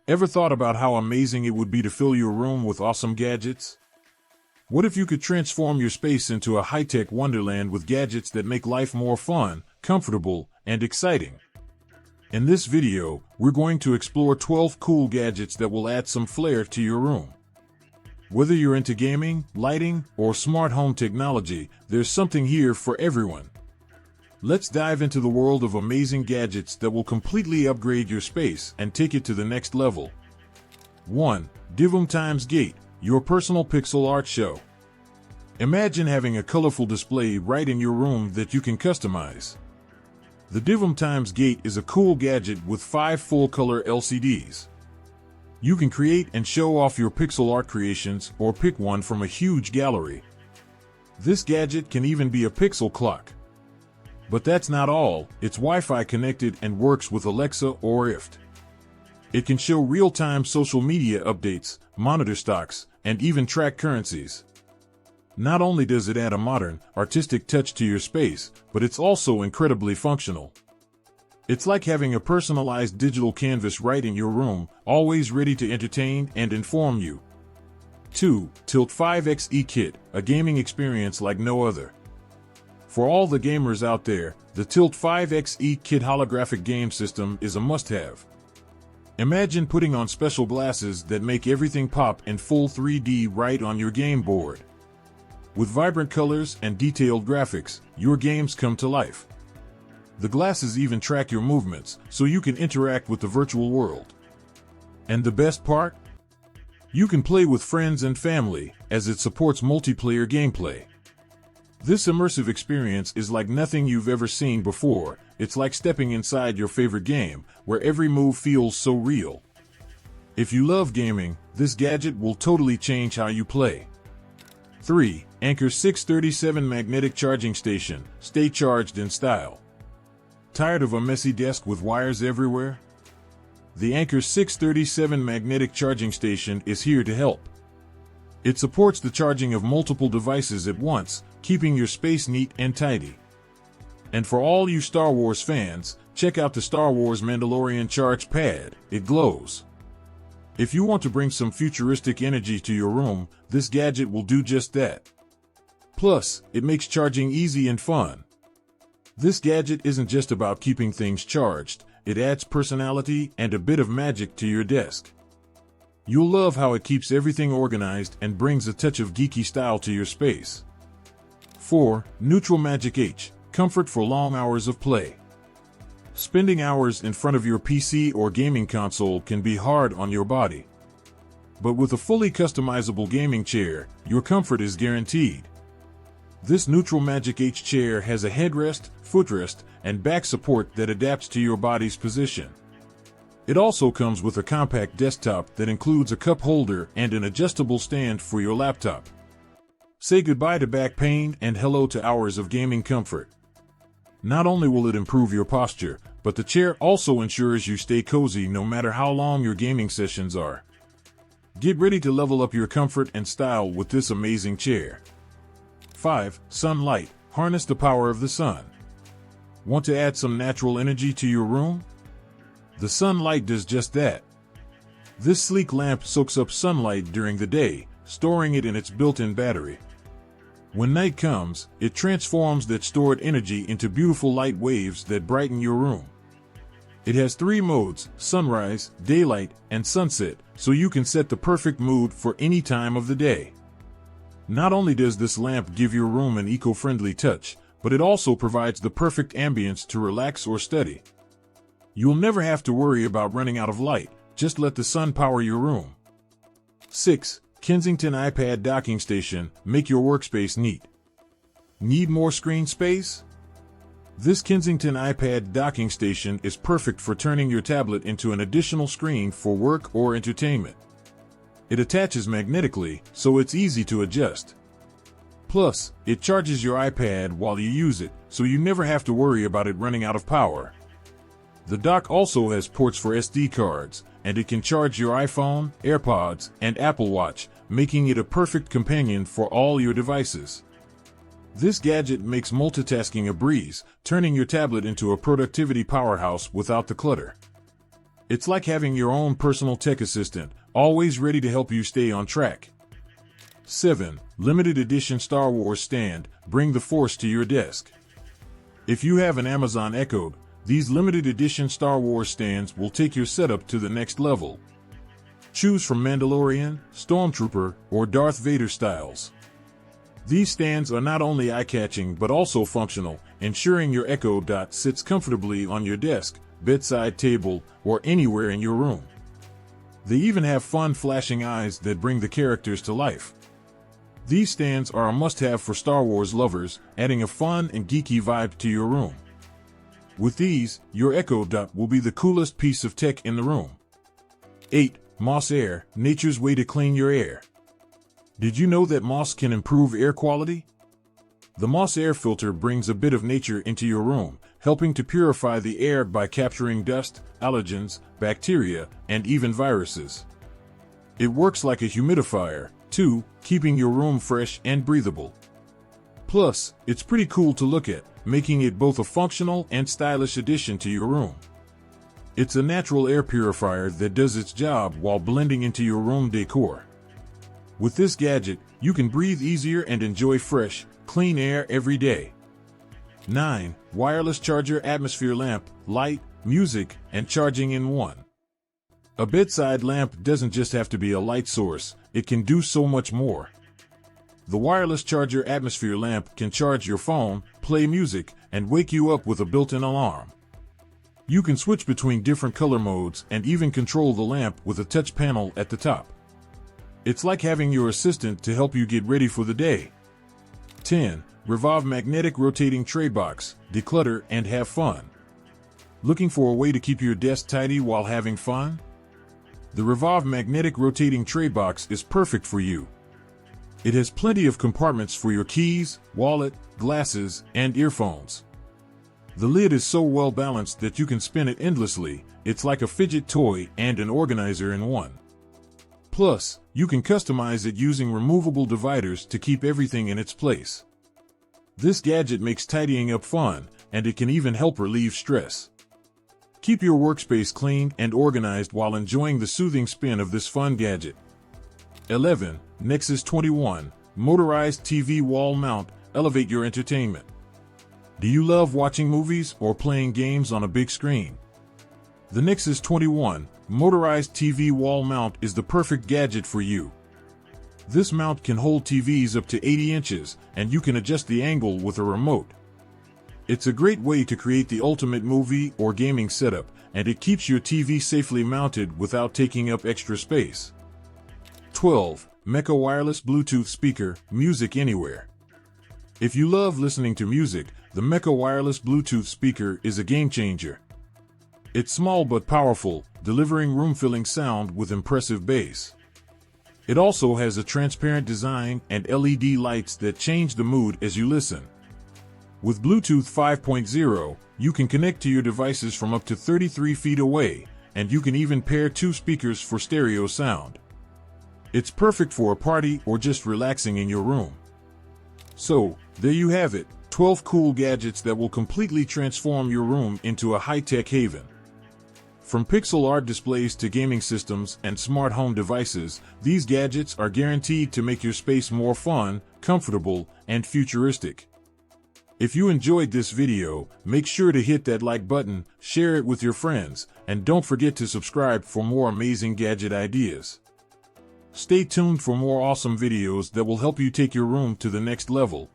Ever thought about how amazing it would be to fill your room with awesome gadgets? What if you could transform your space into a high-tech wonderland with gadgets that make life more fun, comfortable, and exciting? In this video, we're going to explore 12 cool gadgets that will add some flair to your room. Whether you're into gaming, lighting, or smart home technology, there's something here for everyone. Let's dive into the world of amazing gadgets that will completely upgrade your space and take it to the next level. 1. Divum x Gate, your personal pixel art show. Imagine having a colorful display right in your room that you can customize. The Divum x Gate is a cool gadget with 5 full-color LCDs. You can create and show off your pixel art creations or pick one from a huge gallery. This gadget can even be a pixel clock. But that's not all, it's Wi-Fi connected and works with Alexa or Rift. It can show real-time social media updates, monitor stocks, and even track currencies. Not only does it add a modern, artistic touch to your space, but it's also incredibly functional. It's like having a personalized digital canvas right in your room, always ready to entertain and inform you. 2. Tilt 5X Kit, a gaming experience like no other. For all the gamers out there, the Tilt 5X Kit holographic game system is a must-have. Imagine putting on special glasses that make everything pop in full 3D right on your game board. With vibrant colors and detailed graphics, your games come to life. The glasses even track your movements, so you can interact with the virtual world. And the best part? You can play with friends and family, as it supports multiplayer gameplay. This immersive experience is like nothing you've ever seen before. It's like stepping inside your favorite game, where every move feels so real. If you love gaming, this gadget will totally change how you play. 3. Anker 637 Magnetic Charging Station. Stay charged in style. Tired of a messy desk with wires everywhere? The Anker 637 Magnetic Charging Station is here to help. It supports the charging of multiple devices at once, keeping your space neat and tidy. And for all you Star Wars fans, check out the Star Wars Mandalorian Charge Pad. It glows. If you want to bring some futuristic energy to your room, this gadget will do just that. Plus, it makes charging easy and fun. This gadget isn't just about keeping things charged, it adds personality and a bit of magic to your desk. You'll love how it keeps everything organized and brings a touch of geeky style to your space. 4. Neutral Magic H, comfort for long hours of play. Spending hours in front of your PC or gaming console can be hard on your body. But with a fully customizable gaming chair, your comfort is guaranteed. This Neutral Magic H chair has a headrest, footrest, and back support that adapts to your body's position. It also comes with a compact desktop that includes a cup holder and an adjustable stand for your laptop. Say goodbye to back pain and hello to hours of gaming comfort. Not only will it improve your posture, but the chair also ensures you stay cozy no matter how long your gaming sessions are. Get ready to level up your comfort and style with this amazing chair. 5. Sunlight, harness the power of the sun. Want to add some natural energy to your room? The Sunlight does just that. This sleek lamp soaks up sunlight during the day, storing it in its built-in battery. When night comes, it transforms that stored energy into beautiful light waves that brighten your room. It has 3 modes: sunrise, daylight, and sunset, so you can set the perfect mood for any time of the day. Not only does this lamp give your room an eco-friendly touch, but it also provides the perfect ambience to relax or study. You'll never have to worry about running out of light, just let the sun power your room. 6. Kensington iPad Docking Station, make your workspace neat. Need more screen space? This Kensington iPad Docking Station is perfect for turning your tablet into an additional screen for work or entertainment. It attaches magnetically, so it's easy to adjust. Plus, it charges your iPad while you use it, so you never have to worry about it running out of power. The dock also has ports for SD cards, and it can charge your iPhone, AirPods, and Apple Watch, making it a perfect companion for all your devices. This gadget makes multitasking a breeze, turning your tablet into a productivity powerhouse without the clutter. It's like having your own personal tech assistant, always ready to help you stay on track. 7. Limited edition Star Wars stand. Bring the Force to your desk. If you have an Amazon Echo, these limited edition Star Wars stands will take your setup to the next level. Choose from Mandalorian, Stormtrooper, or Darth Vader styles. These stands are not only eye-catching but also functional, ensuring your Echo Dot sits comfortably on your desk, bedside table, or anywhere in your room. They even have fun flashing eyes that bring the characters to life. These stands are a must-have for Star Wars lovers, adding a fun and geeky vibe to your room. With these, your Echo Dot will be the coolest piece of tech in the room. 8. Moss Air, nature's way to clean your air. Did you know that moss can improve air quality? The Moss Air filter brings a bit of nature into your room, helping to purify the air by capturing dust, allergens, bacteria, and even viruses. It works like a humidifier, too, keeping your room fresh and breathable. Plus, it's pretty cool to look at, making it both a functional and stylish addition to your room. It's a natural air purifier that does its job while blending into your room decor. With this gadget, you can breathe easier and enjoy fresh, clean air every day. 9. Wireless charger atmosphere lamp, light, music, and charging in one. A bedside lamp doesn't just have to be a light source, it can do so much more. The wireless charger atmosphere lamp can charge your phone, play music, and wake you up with a built-in alarm. You can switch between different color modes and even control the lamp with a touch panel at the top. It's like having your assistant to help you get ready for the day. 10. Revolve magnetic rotating tray box, declutter and have fun. Looking for a way to keep your desk tidy while having fun? The Revolve magnetic rotating tray box is perfect for you. It has plenty of compartments for your keys, wallet, glasses, and earphones. The lid is so well balanced that you can spin it endlessly. It's like a fidget toy and an organizer in one. Plus, you can customize it using removable dividers to keep everything in its place. This gadget makes tidying up fun, and it can even help relieve stress. Keep your workspace clean and organized while enjoying the soothing spin of this fun gadget. 11. Nexus 21, motorized TV wall mount, elevate your entertainment. Do you love watching movies or playing games on a big screen? The Nexus 21, motorized TV wall mount is the perfect gadget for you. This mount can hold TVs up to 80 inches, and you can adjust the angle with a remote. It's a great way to create the ultimate movie or gaming setup, and it keeps your TV safely mounted without taking up extra space. 12. Mecha wireless Bluetooth speaker, music anywhere. If you love listening to music, the Mecha wireless Bluetooth speaker is a game changer. It's small but powerful, delivering room-filling sound with impressive bass. It also has a transparent design and LED lights that change the mood as you listen. With Bluetooth 5.0, you can connect to your devices from up to 33 feet away, and you can even pair two speakers for stereo sound. It's perfect for a party or just relaxing in your room. So, there you have it, 12 cool gadgets that will completely transform your room into a high-tech haven. From pixel art displays to gaming systems and smart home devices, these gadgets are guaranteed to make your space more fun, comfortable, and futuristic. If you enjoyed this video, make sure to hit that like button, share it with your friends, and don't forget to subscribe for more amazing gadget ideas. Stay tuned for more awesome videos that will help you take your room to the next level.